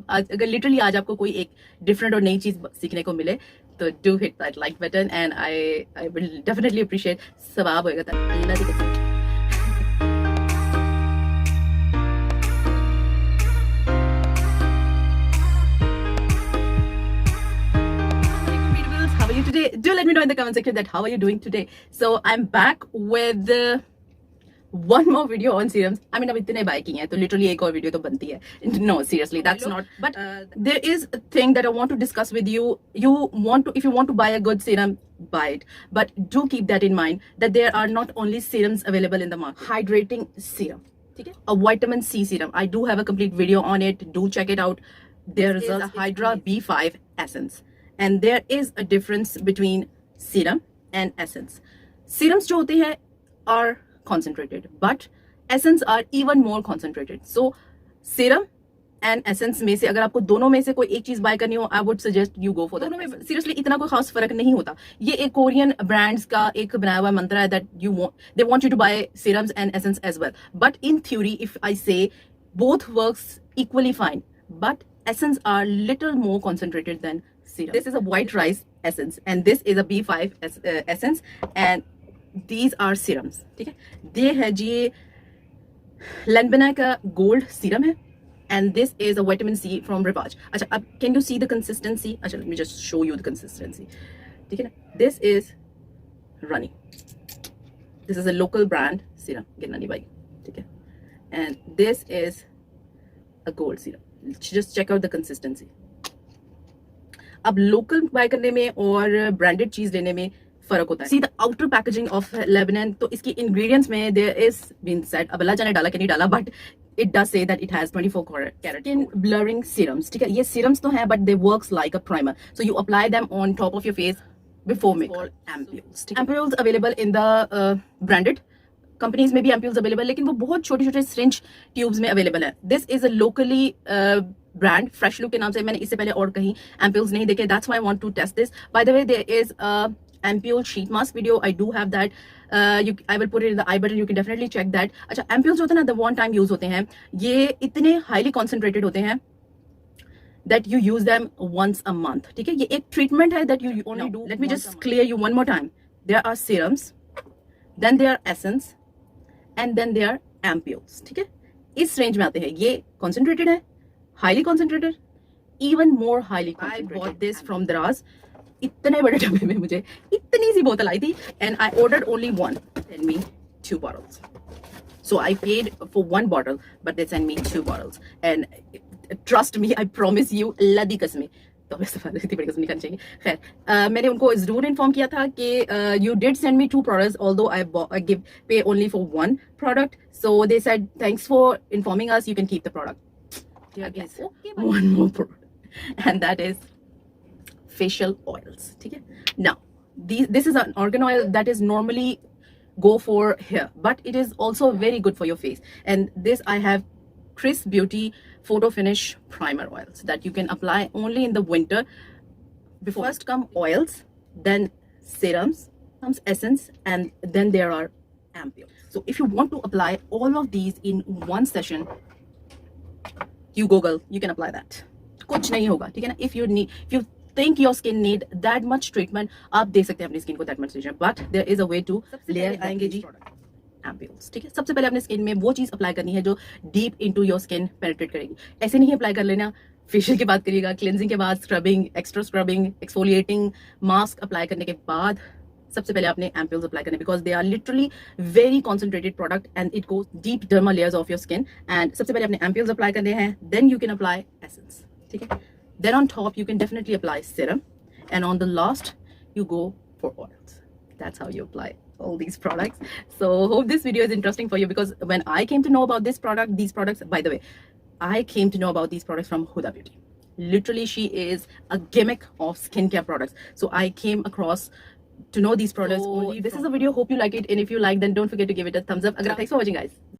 अगर लिटरली आज आपको कोई एक डिफरेंट और नई चीज सीखने को मिले तो do hit that like button and I will definitely appreciate. सवाब होएगा था अल्लाह की कसम. How are you today? Do let me know in the comment section that how are you doing today. So I'm back with one more video on serums. I mean, अब इतने bye किए हैं तो literally एक और video तो बनती है. No, seriously, that's not. But there is a thing that I want to discuss with you. If you want to buy a good serum, buy it. But do keep that in mind that there are not only serums available in the market. Hydrating serum, okay? A vitamin C serum. I do have a complete video on it. Do check it out. There is a Hydra B5 essence. And there is a difference between serum and essence. Serums जो होते हैं are concentrated, but essence are even more concentrated. So serum and essence में से अगर आपको दोनों में से कोई एक चीज बाय करनी हो, I would suggest you go for that. दोनों में seriously इतना कोई खास फर्क नहीं होता. ये एक कोरियन ब्रांड्स का एक बनाया हुआ मंत्र है that they want you to buy serums and essence as well. But in theory, if I say both works equally fine, but essence are little more concentrated than serum. This is a white rice essence and this is a B5 essence and these are serums. ठीक है, ये है जी लैंबना का gold serum है and this is a vitamin C from Rivage. अच्छा, अब can you see the consistency? अच्छा, let me just show you the consistency. ठीक है ना, this is Runny. This is a local brand serum. गिरना नहीं भाई, ठीक है, and this is a gold serum. Just check out the consistency. अब लोकल बाय करने में और ब्रांडेड चीज लेने में फर्क होता है. See the outer packaging of Lebanon, तो इसकी इंग्रेडिएंट्स में देयर इज बीन सेड, अब अल्लाह जाने डाला कि नहीं डाला, but it does say that it has 24 carat skin blurring serums. ठीक है, ये सीरम्स तो हैं but they works like a primer, so you apply them on top of your face before makeup. Ampoules, ampoules available in the branded companies में भी ampoules available, लेकिन वो बहुत छोटे छोटे सिरिंज ट्यूब्स में अवेलेबल है. This is a locally brand Fresh Look के नाम से. मैंने इससे पहले और कहीं एम्प्यूल्स नहीं देखे, that's why I want to test this. By the way, there is ampoule sheet mask video, I do have that. I will put it in the i button, you can definitely check that. अच्छा, ampoules होते हैं ना, the one time use होते हैं, ये इतने highly concentrated होते हैं that you use them once a month. ठीक है, ये एक ट्रीटमेंट है that you only do. Let me just clear you one more time. There are serums, then there are essence, and then there are ampules. ठीक है, इस range में आते हैं. ये concentrated है, highly concentrated, even more highly concentrated. I bought this from Draz. इतने बड़े डब्बे में मुझे इतनी सी बोतल आई थी and I ordered only one. Send me 2 bottles. So I paid for 1 bottle, but they sent me 2 bottles. And trust me, I promise you, अल्लाह दी कसम, तो इतनी बड़ी कसम नहीं करनी चाहिए. खैर, मैंने उनको जरूर इन्फॉर्म किया था कि you did send me 2 products, although I pay only for 1 product. So they said, thanks for informing us, you can keep the product. Again, okay, one more product, and that is facial oils. ठीक है, now this is an organ oil that is normally go for hair, but it is also very good for your face. And this I have Chris Beauty Photo Finish Primer Oils that you can apply only in the winter. Before first come oils, then serums, comes essence, and then there are ampules. So if you want to apply all of these in one session, you Google, you can apply that. कुछ नहीं होगा, ठीक है ना. If you think your skin need that much treatment, आप दे सकते हैं अपनी स्किन को that much treatment, but there is a way to layer आएंगे जी ampules. ठीक है, सबसे पहले अपने स्किन में वो चीज अप्लाई करनी है जो deep into your skin penetrate करेगी. ऐसे नहीं अप्लाई कर लेना. फेशियल की बात करिएगा, क्लेंजिंग के बाद scrubbing, extra scrubbing, exfoliating mask apply करने के बाद सबसे पहले आपने एम्प्यूल्स अप्लाई करने, because they are literally very concentrated product and it goes deep derma layers of your skin. And सबसे पहले आपने एम्प्यूल्स अप्लाई करने हैं, then you can apply essence. ठीक है, then on top you can definitely apply serum, and on the last you go for oils. That's how you apply all these products. So hope this video is interesting for you, because when I came to know about these products, by the way, I came to know about these products from Huda Beauty. Literally, she is a gimmick of skincare products. So I came across to know these products only. This is a video, hope you like it, and if you like, then don't forget to give it a thumbs up. Thanks for watching, guys.